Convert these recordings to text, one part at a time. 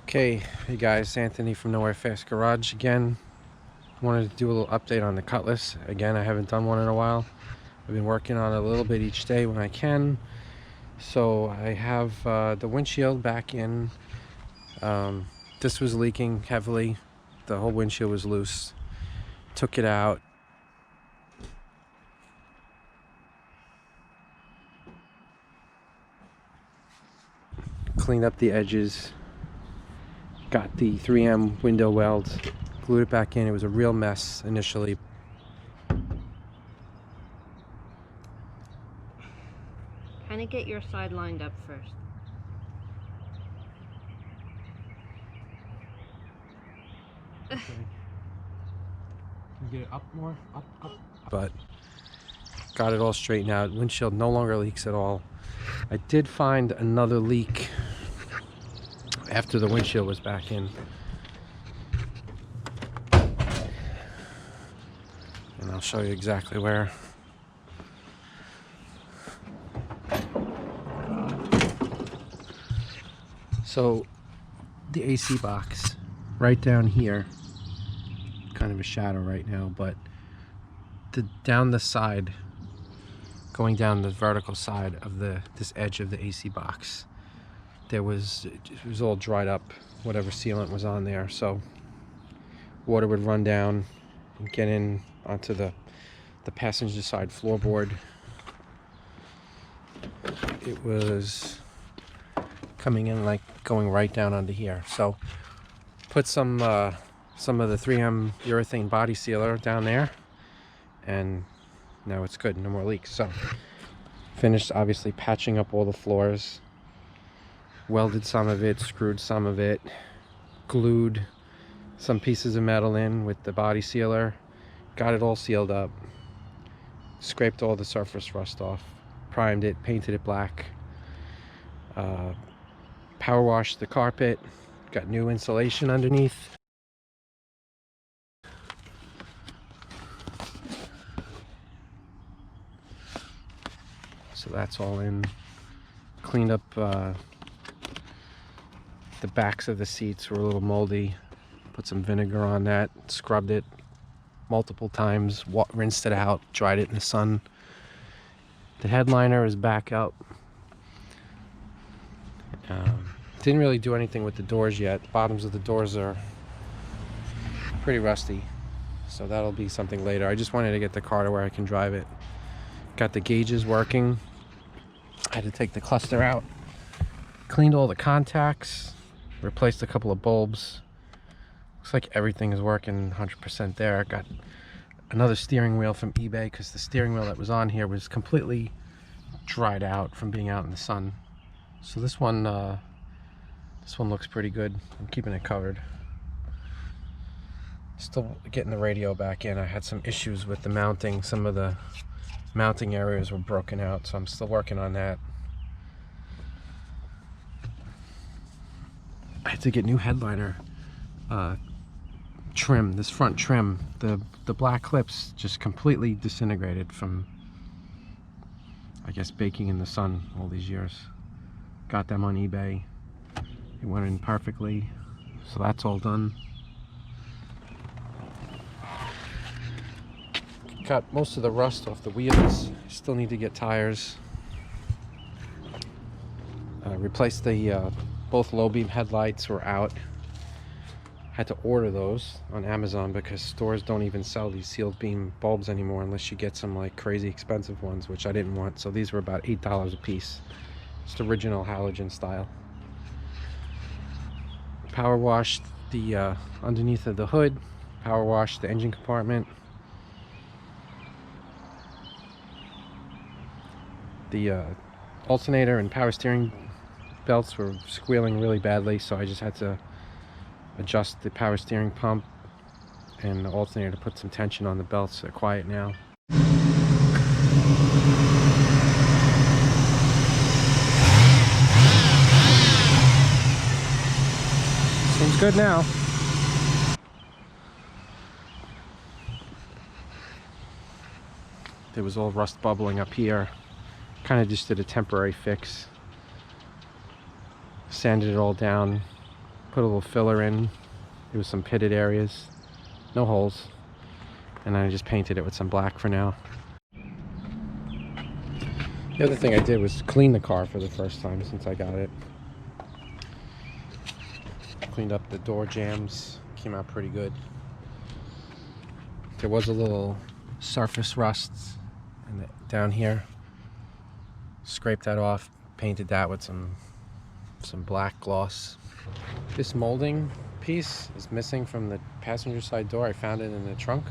Okay, hey guys, Anthony from Nowhere Fast Garage again. Wanted to do a little update on the Cutlass. Again, I haven't done one in a while. I've been working on it a little bit each day when I can. So I have the windshield back in. This was leaking heavily. The whole windshield was loose. Took it out. Cleaned up the edges. Got the 3M window welds. Glued it back in. It was a real mess initially. Kind of get your side lined up first. Okay. Get it up more, up. But got it all straightened out. Windshield no longer leaks at all. I did find another leak after the windshield was back in. And I'll show you exactly where. So the AC box right down here, kind of a shadow right now, but down the side, going down the vertical side of this edge of the AC box, it was all dried up, whatever sealant was on there, so water would run down and get in onto the passenger side floorboard. It was coming in, like going right down under here. So put some of the 3M urethane body sealer down there, and now it's good, no more leaks. So finished obviously patching up all the floors, welded some of it, screwed some of it, glued some pieces of metal in with the body sealer, got it all sealed up, scraped all the surface rust off, primed it, painted it black, power washed the carpet, got new insulation underneath. So that's all in. Cleaned up the backs of the seats, were a little moldy. Put some vinegar on that, scrubbed it multiple times, rinsed it out, dried it in the sun. The headliner is back up. Didn't really do anything with the doors yet. The bottoms of the doors are pretty rusty, so that'll be something later. I just wanted to get the car to where I can drive it. Got the gauges working. I had to take the cluster out. Cleaned all the contacts. Replaced a couple of bulbs. Looks like everything is working 100% there. Got another steering wheel from eBay because the steering wheel that was on here was completely dried out from being out in the sun. So this one looks pretty good. I'm keeping it covered. Still getting the radio back in. I had some issues with the mounting. Some of the mounting areas were broken out, so I'm still working on that. I had to get new headliner trim. This front trim, the black clips just completely disintegrated from, I guess, baking in the sun all these years. Got them on eBay. It went in perfectly, so that's all done. Got most of the rust off the wheels. Still need to get tires. Replaced the both low beam headlights were out. Had to order those on Amazon because stores don't even sell these sealed beam bulbs anymore unless you get some like crazy expensive ones, which I didn't want. So these were about $8 a piece. Just original halogen style. Power washed the underneath of the hood. Power washed the engine compartment. The alternator and power steering belts were squealing really badly, so I just had to adjust the power steering pump and the alternator to put some tension on the belts. They're quiet now. Seems good now. There was all rust bubbling up here. Kind of just did a temporary fix. Sanded it all down. put a little filler in. There was some pitted areas, no holes, and I just painted it with some black for now. The other thing I did was clean the car for the first time since I got it. Cleaned up the door jambs, came out pretty good. There was a little surface rust down here. Scraped that off, painted that with some black gloss. This molding piece is missing from the passenger side door. I found it in the trunk,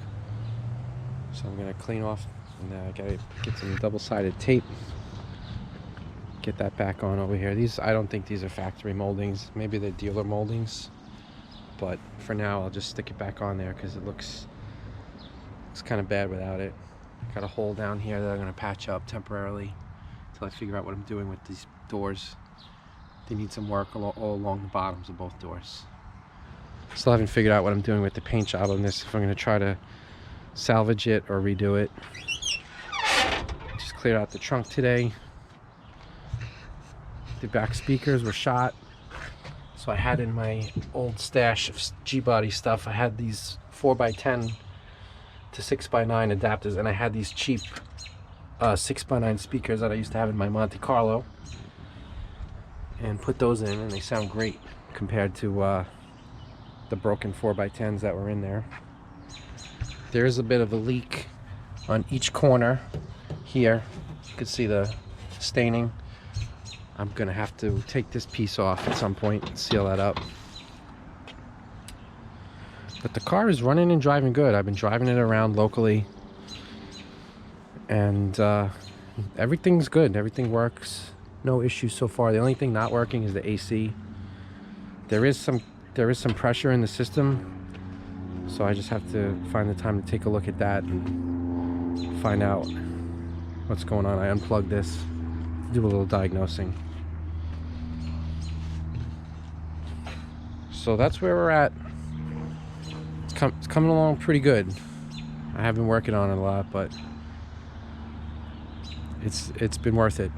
so I'm gonna clean off and gotta get some double-sided tape. Get that back on over here. These, I don't think these are factory moldings. Maybe they're dealer moldings, but for now I'll just stick it back on there because it looks kind of bad without it. Got a hole down here that I'm gonna patch up temporarily until I figure out what I'm doing with these doors. They need some work all along the bottoms of both doors. Still haven't figured out what I'm doing with the paint job on this, if I'm gonna try to salvage it or redo it. Just cleared out the trunk today. The back speakers were shot. So I had in my old stash of G-Body stuff, I had these 4x10 to 6x9 adapters, and I had these cheap 6x9 speakers that I used to have in my Monte Carlo, and put those in, and they sound great compared to the broken 4x10s that were in there. There is a bit of a leak on each corner here. You can see the staining. I'm gonna have to take this piece off at some point and seal that up. But the car is running and driving good. I've been driving it around locally, and everything's good. Everything works. No issues so far. The only thing not working is the AC. There is some pressure in the system, so I just have to find the time to take a look at that and find out what's going on. I unplugged this, do a little diagnosing. So that's where we're at. It's coming along pretty good. I have been working on it a lot, but it's been worth it.